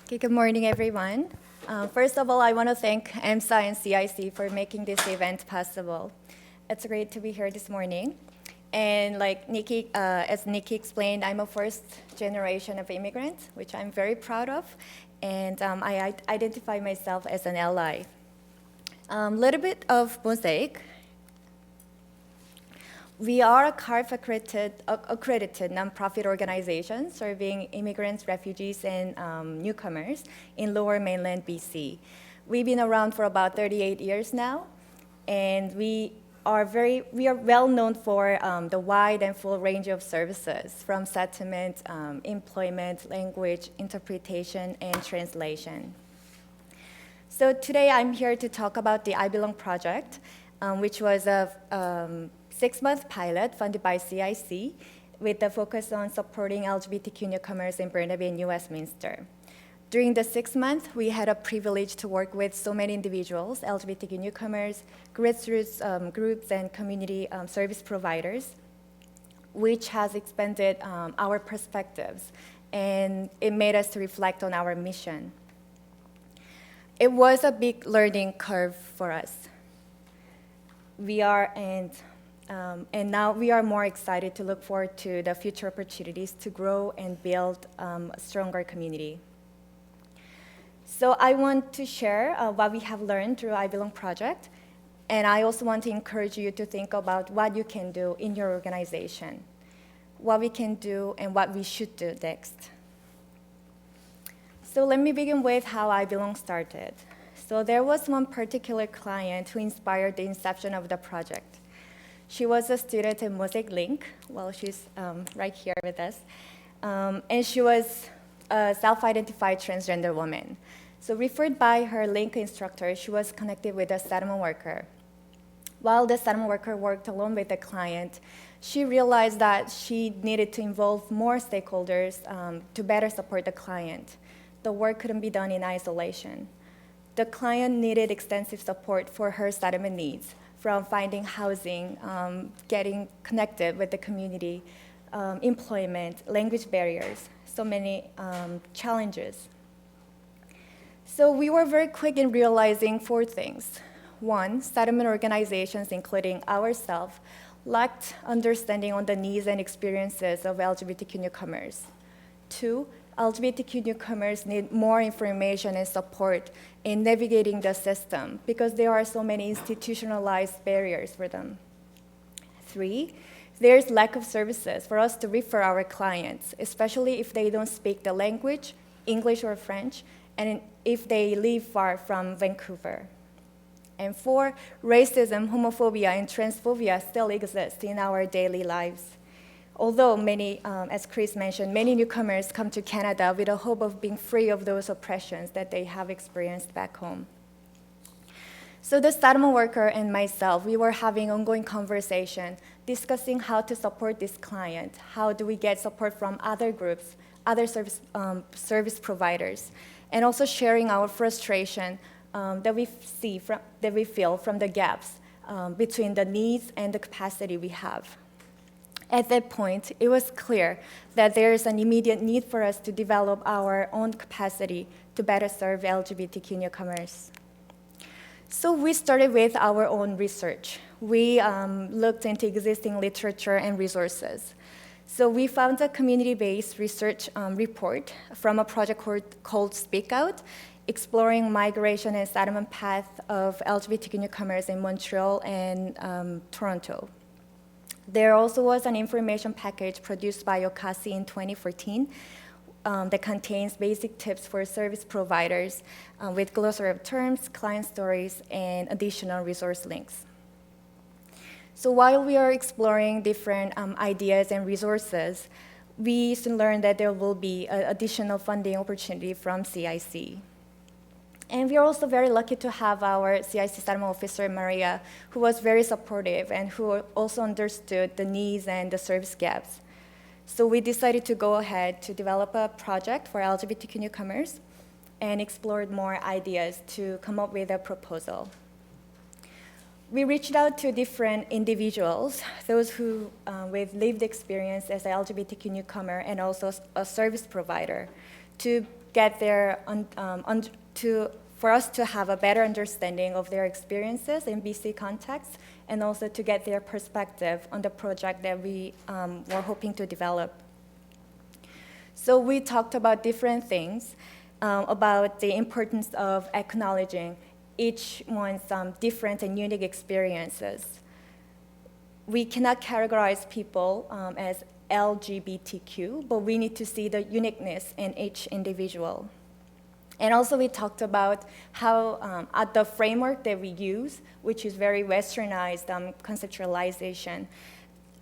Okay, good morning, everyone. First of all, I want to thank EMSA and CIC for making this event possible. It's great to be here this morning. And like Nikki, as Nikki explained, I'm a first generation of immigrant, which I'm very proud of. And I identify myself as an ally. Little bit of MOSAIC. We are a CARF-accredited nonprofit organization serving immigrants, refugees, and newcomers in Lower Mainland BC. We've been around for about 38 years now, and we are well known for the wide and full range of services, from settlement, employment, language, interpretation, and translation. So today I'm here to talk about the I Belong project, which was a 6-month pilot funded by CIC with the focus on supporting LGBTQ newcomers in Burnaby and New Westminster. During the 6 months, we had a privilege to work with so many individuals, LGBTQ newcomers, grassroots groups, and community service providers, which has expanded our perspectives, and it made us to reflect on our mission. It was a big learning curve for us. And now we are more excited to look forward to the future opportunities to grow and build a stronger community. So I want to share what we have learned through I Belong project, and I also want to encourage you to think about what you can do in your organization, what we can do and what we should do next. So let me begin with how I Belong started. So there was one particular client who inspired the inception of the project. She was a student at MOSAIC Link. Well, she's right here with us. And she was a self-identified transgender woman. So referred by her Link instructor, she was connected with a settlement worker. While the settlement worker worked alone with the client, she realized that she needed to involve more stakeholders to better support the client. The work couldn't be done in isolation. The client needed extensive support for her settlement needs, from finding housing, getting connected with the community, employment, language barriers, so many challenges. So we were very quick in realizing 4 things. 1, settlement organizations, including ourselves, lacked understanding on the needs and experiences of LGBTQ newcomers. 2, LGBTQ newcomers need more information and support in navigating the system because there are so many institutionalized barriers for them. 3, there's lack of services for us to refer our clients, especially if they don't speak the language, English or French, and if they live far from Vancouver. And 4, racism, homophobia, and transphobia still exist in our daily lives. Although many, as Chris mentioned, many newcomers come to Canada with a hope of being free of those oppressions that they have experienced back home. So the settlement worker and myself, we were having ongoing conversation, discussing how to support this client, how do we get support from other groups, other service providers, and also sharing our frustration that we feel from the gaps between the needs and the capacity we have. At that point, it was clear that there is an immediate need for us to develop our own capacity to better serve LGBTQ newcomers. So we started with our own research. We looked into existing literature and resources. So we found a community-based research report from a project called Speak Out, exploring migration and settlement path of LGBTQ newcomers in Montreal and Toronto. There also was an information package produced by Ocasi in 2014 that contains basic tips for service providers with glossary of terms, client stories, and additional resource links. So while we are exploring different ideas and resources, we soon learned that there will be an additional funding opportunity from CIC. And we are also very lucky to have our CIC settlement officer, Maria, who was very supportive and who also understood the needs and the service gaps. So we decided to go ahead to develop a project for LGBTQ newcomers and explored more ideas to come up with a proposal. We reached out to different individuals, those who with lived experience as an LGBTQ newcomer and also a service provider, to get their, for us to have a better understanding of their experiences in BC context, and also to get their perspective on the project that we were hoping to develop. So we talked about different things, about the importance of acknowledging each one's different and unique experiences. We cannot categorize people as LGBTQ, but we need to see the uniqueness in each individual. And also we talked about how at the framework that we use, which is very westernized conceptualization,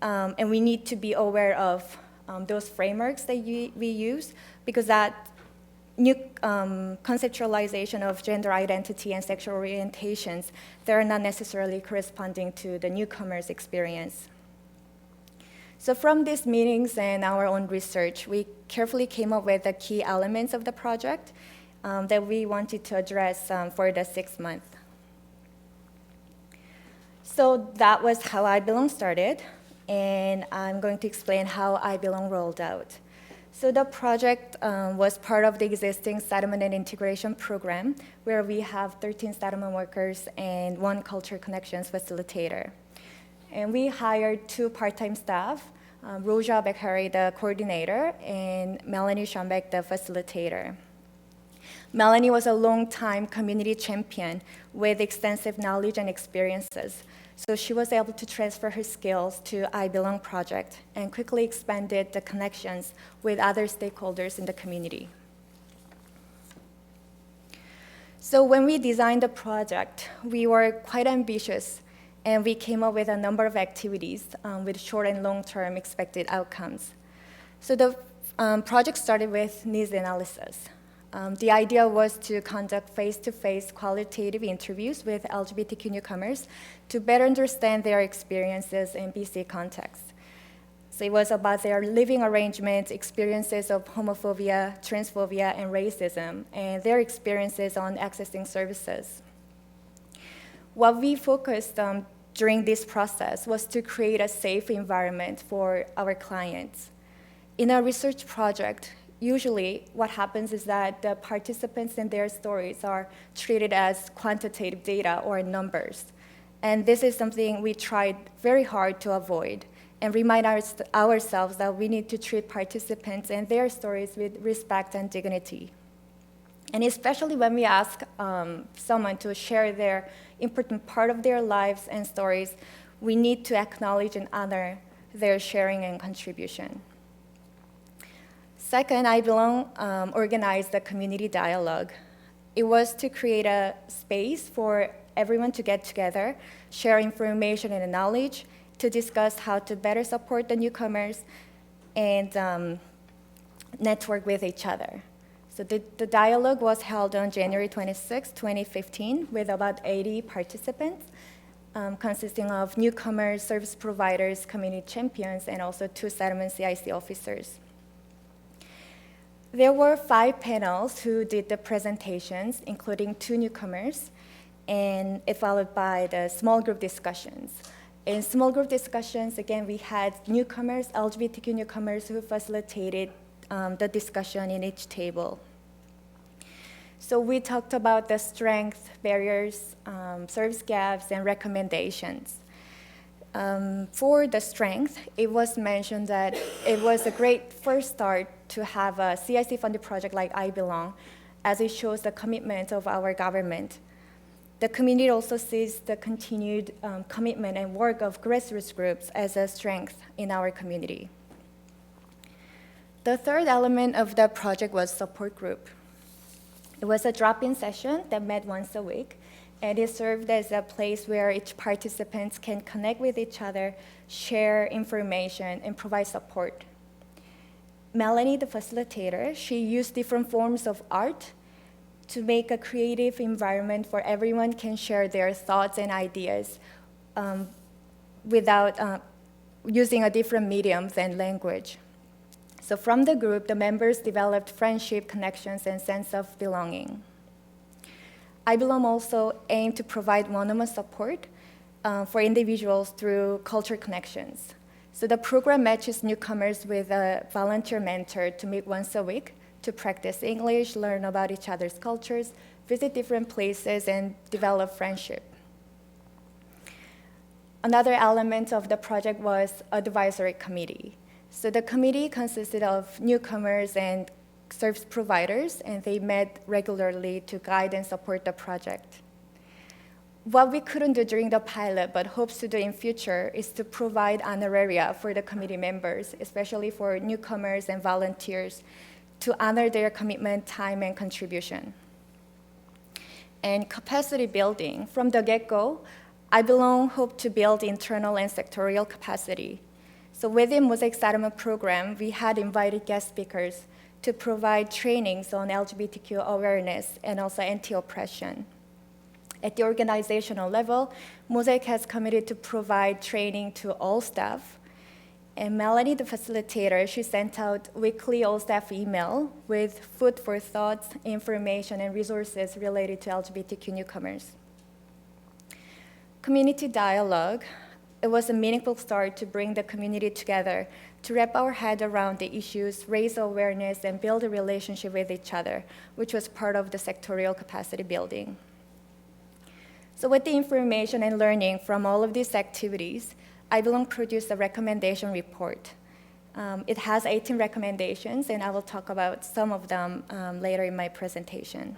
and we need to be aware of those frameworks that we use, because that new conceptualization of gender identity and sexual orientations, they're not necessarily corresponding to the newcomer's experience. So from these meetings and our own research, we carefully came up with the key elements of the project that we wanted to address for the 6 months. So that was how I Belong started, and I'm going to explain how I Belong rolled out. So the project was part of the existing settlement and integration program, where we have 13 settlement workers and 1 culture connections facilitator. And we hired 2 part-time staff, Roja Bekhari, the coordinator, and Melanie Schombeck, the facilitator. Melanie was a long-time community champion with extensive knowledge and experiences. So she was able to transfer her skills to I Belong project and quickly expanded the connections with other stakeholders in the community. So when we designed the project, we were quite ambitious, and we came up with a number of activities with short and long-term expected outcomes. So the project started with needs analysis. The idea was to conduct face-to-face qualitative interviews with LGBTQ newcomers to better understand their experiences in BC context. So it was about their living arrangements, experiences of homophobia, transphobia, and racism, and their experiences on accessing services. What we focused on during this process was to create a safe environment for our clients. In a research project, usually what happens is that the participants and their stories are treated as quantitative data or numbers. And this is something we tried very hard to avoid and remind ourselves that we need to treat participants and their stories with respect and dignity. And especially when we ask someone to share their important part of their lives and stories, we need to acknowledge and honor their sharing and contribution. Second, I Belong organized the community dialogue. It was to create a space for everyone to get together, share information and knowledge, to discuss how to better support the newcomers and network with each other. So the dialogue was held on January 26, 2015, with about 80 participants, consisting of newcomers, service providers, community champions, and also 2 settlement CIC officers. There were 5 panels who did the presentations, including 2 newcomers, and it followed by the small group discussions. In small group discussions, again, we had newcomers, LGBTQ newcomers, who facilitated the discussion in each table. So we talked about the strengths, barriers, service gaps, and recommendations. For the strength, it was mentioned that it was a great first start to have a CIC-funded project like I Belong, as it shows the commitment of our government. The community also sees the continued commitment and work of grassroots groups as a strength in our community. The third element of the project was support group. It was a drop-in session that met once a week, and it served as a place where each participant can connect with each other, share information, and provide support. Melanie, the facilitator, she used different forms of art to make a creative environment where everyone can share their thoughts and ideas without using a different mediums and language. So from the group, the members developed friendship, connections, and sense of belonging. I Belong also aimed to provide one-on-one support for individuals through culture connections. So the program matches newcomers with a volunteer mentor to meet once a week to practice English, learn about each other's cultures, visit different places, and develop friendship. Another element of the project was advisory committee. So the committee consisted of newcomers and service providers, and they met regularly to guide and support the project. What we couldn't do during the pilot, but hopes to do in future, is to provide honoraria for the committee members, especially for newcomers and volunteers, to honor their commitment, time, and contribution. And capacity building. From the get-go, IBelong hoped to build internal and sectorial capacity. So within MOSAIC settlement program, we had invited guest speakers to provide trainings on LGBTQ awareness and also anti-oppression. At the organizational level, MOSAIC has committed to provide training to all staff. And Melanie, the facilitator, she sent out weekly all-staff email with food for thought, information, and resources related to LGBTQ newcomers. Community dialogue. It was a meaningful start to bring the community together, to wrap our head around the issues, raise awareness, and build a relationship with each other, which was part of the sectorial capacity building. So with the information and learning from all of these activities, IBelong produced a recommendation report. It has 18 recommendations, and I will talk about some of them later in my presentation.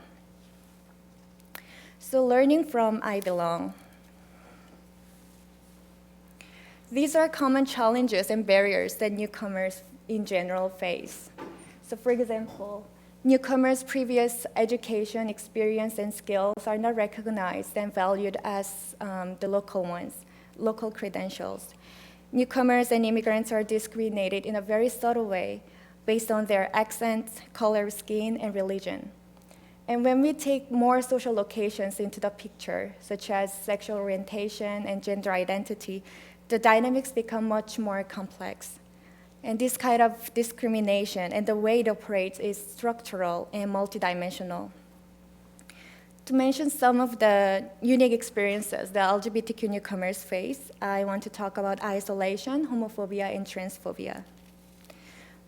So learning from IBelong. These are common challenges and barriers that newcomers in general face. So for example, newcomers' previous education, experience, and skills are not recognized and valued as the local ones, local credentials. Newcomers and immigrants are discriminated in a very subtle way based on their accent, color of skin, and religion. And when we take more social locations into the picture, such as sexual orientation and gender identity, the dynamics become much more complex. And this kind of discrimination and the way it operates is structural and multidimensional. To mention some of the unique experiences that LGBTQ newcomers face, I want to talk about isolation, homophobia, and transphobia.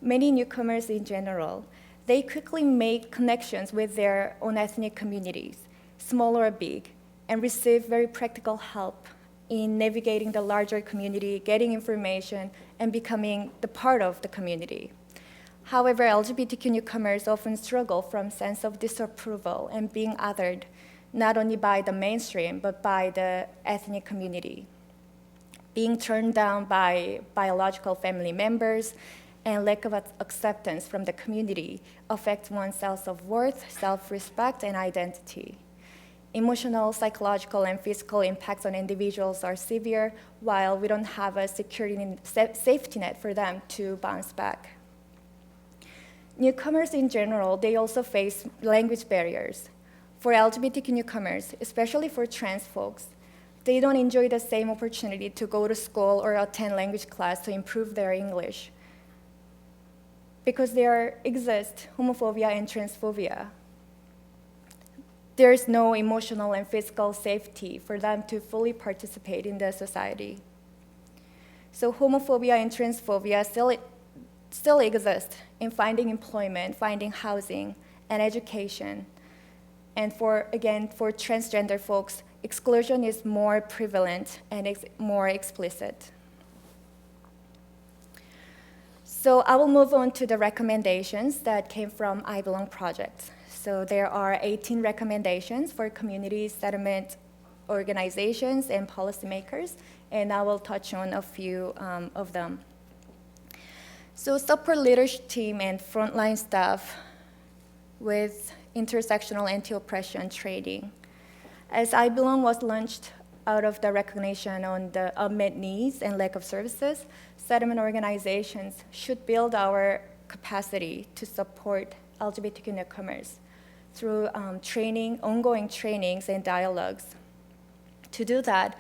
Many newcomers in general, they quickly make connections with their own ethnic communities, small or big, and receive very practical help in navigating the larger community, getting information, and becoming the part of the community. However, LGBTQ newcomers often struggle from sense of disapproval and being othered, not only by the mainstream, but by the ethnic community. Being turned down by biological family members and lack of acceptance from the community affects one's sense of worth, self-respect, and identity. Emotional, psychological, and physical impacts on individuals are severe, while we don't have a safety net for them to bounce back. Newcomers in general, they also face language barriers. For LGBTQ newcomers, especially for trans folks, they don't enjoy the same opportunity to go to school or attend language class to improve their English, because there exist homophobia and transphobia. There's no emotional and physical safety for them to fully participate in the society. So homophobia and transphobia still exist in finding employment, finding housing, and education. And for transgender folks, exclusion is more prevalent and more explicit. So I will move on to the recommendations that came from IBelong project. So there are 18 recommendations for community settlement organizations and policymakers, and I will touch on a few of them. So support leadership team and frontline staff with intersectional anti-oppression training. As IBelong was launched out of the recognition on the unmet needs and lack of services, settlement organizations should build our capacity to support LGBTQ newcomers through ongoing trainings and dialogues. To do that,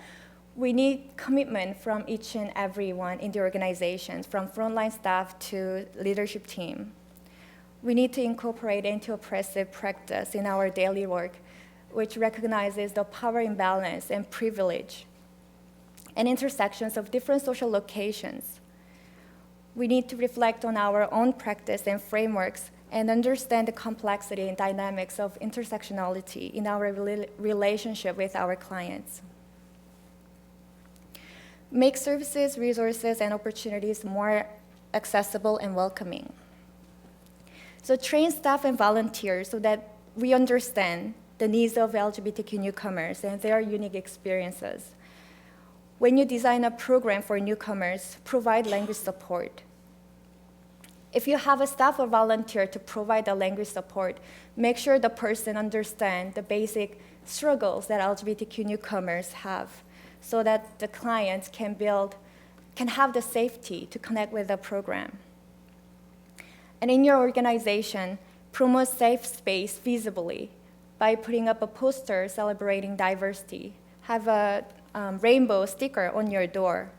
we need commitment from each and everyone in the organizations, from frontline staff to leadership team. We need to incorporate anti-oppressive practice in our daily work, which recognizes the power imbalance and privilege and intersections of different social locations. We need to reflect on our own practice and frameworks and understand the complexity and dynamics of intersectionality in our relationship with our clients. Make services, resources, and opportunities more accessible and welcoming. So train staff and volunteers so that we understand the needs of LGBTQ newcomers and their unique experiences. When you design a program for newcomers, provide language support. If you have a staff or volunteer to provide the language support, make sure the person understands the basic struggles that LGBTQ newcomers have so that the clients can have the safety to connect with the program. And in your organization, promote safe space visibly by putting up a poster celebrating diversity. Have a rainbow sticker on your door.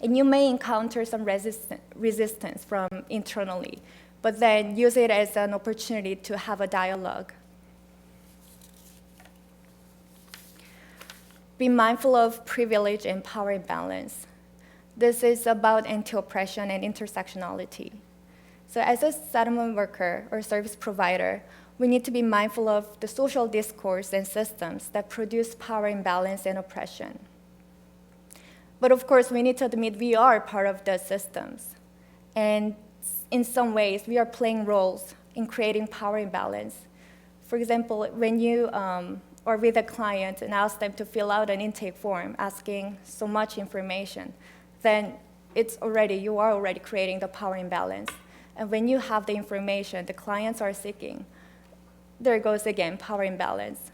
And you may encounter some resistance from internally, but then use it as an opportunity to have a dialogue. Be mindful of privilege and power imbalance. This is about anti-oppression and intersectionality. So as a settlement worker or service provider, we need to be mindful of the social discourse and systems that produce power imbalance and oppression. But of course, we need to admit we are part of the systems. And in some ways, we are playing roles in creating power imbalance. For example, when you are with a client and ask them to fill out an intake form asking so much information, then you are already creating the power imbalance. And when you have the information the clients are seeking, there goes again, power imbalance.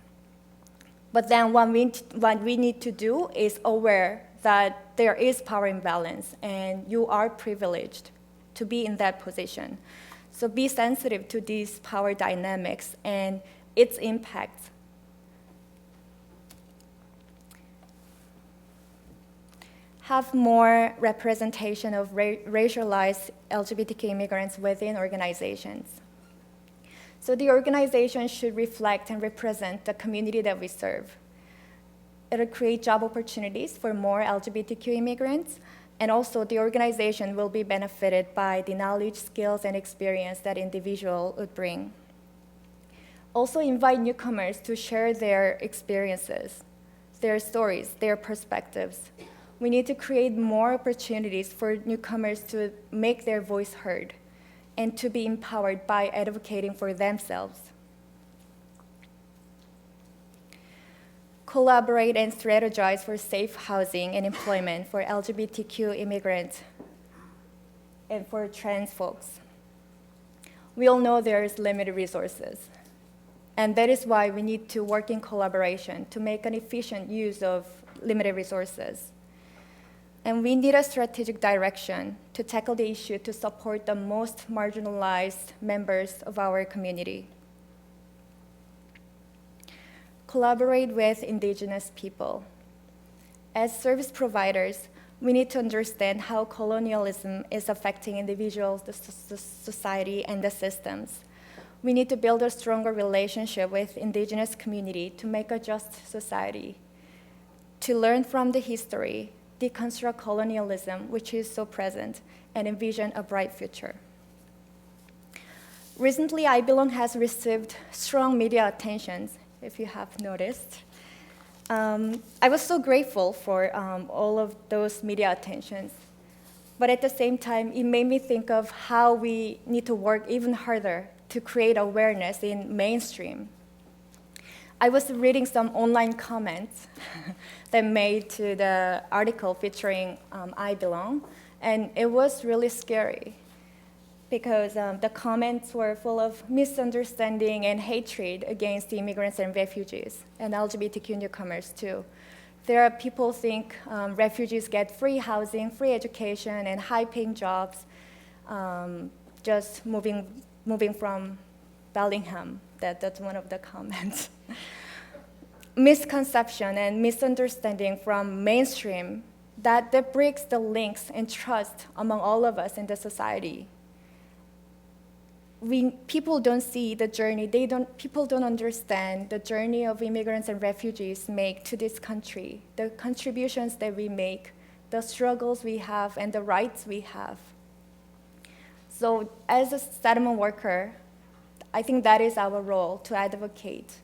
But then what we need to do is aware that there is power imbalance and you are privileged to be in that position. So be sensitive to these power dynamics and its impact. Have more representation of racialized LGBTQ immigrants within organizations. So the organization should reflect and represent the community that we serve. It'll create job opportunities for more LGBTQ immigrants, and also the organization will be benefited by the knowledge, skills, and experience that individual would bring. Also invite newcomers to share their experiences, their stories, their perspectives. We need to create more opportunities for newcomers to make their voice heard and to be empowered by advocating for themselves. Collaborate and strategize for safe housing and employment for LGBTQ immigrants and for trans folks. We all know there's limited resources, and that is why we need to work in collaboration to make an efficient use of limited resources. And we need a strategic direction to tackle the issue to support the most marginalized members of our community. Collaborate with indigenous people. As service providers, we need to understand how colonialism is affecting individuals, the society, and the systems. We need to build a stronger relationship with indigenous community to make a just society, to learn from the history, deconstruct colonialism, which is so present, and envision a bright future. Recently, I Belong has received strong media attention, if you have noticed. I was so grateful for all of those media attentions, but at the same time, it made me think of how we need to work even harder to create awareness in mainstream. I was reading some online comments that made to the article featuring I Belong, and it was really scary because the comments were full of misunderstanding and hatred against the immigrants and refugees, and LGBTQ newcomers too. There are people think refugees get free housing, free education, and high-paying jobs just moving from Bellingham. That's one of the comments. Misconception and misunderstanding from mainstream that breaks the links and trust among all of us in the society. People don't see the journey. People don't understand the journey of immigrants and refugees make to this country, the contributions that we make, the struggles we have, and the rights we have. So as a settlement worker, I think that is our role, to advocate.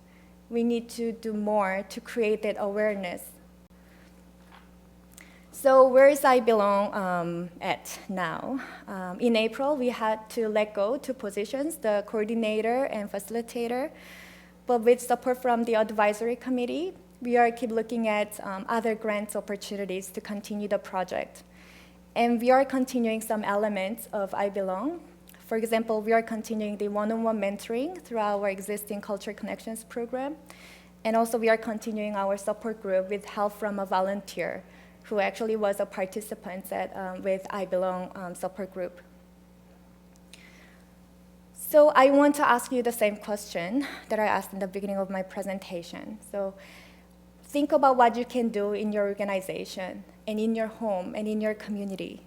We need to do more to create that awareness. So where is I Belong at now? In April, we had to let go two positions, the coordinator and facilitator. But with support from the advisory committee, we are keep looking at other grants opportunities to continue the project. And we are continuing some elements of I Belong. For example, we are continuing the one-on-one mentoring through our existing Culture Connections program. And also we are continuing our support group with help from a volunteer who actually was a participant with I Belong support group. So I want to ask you the same question that I asked in the beginning of my presentation. So think about what you can do in your organization and in your home and in your community.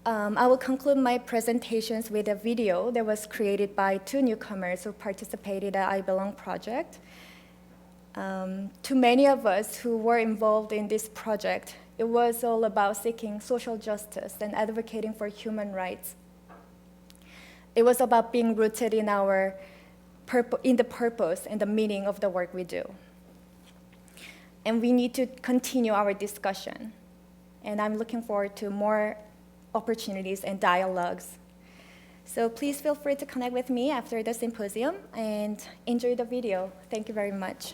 I will conclude my presentations with a video that was created by two newcomers who participated at I Belong project. To many of us who were involved in this project, it was all about seeking social justice and advocating for human rights. It was about being rooted in the purpose and the meaning of the work we do. And we need to continue our discussion. And I'm looking forward to more opportunities and dialogues. So please feel free to connect with me after the symposium and enjoy the video. Thank you very much.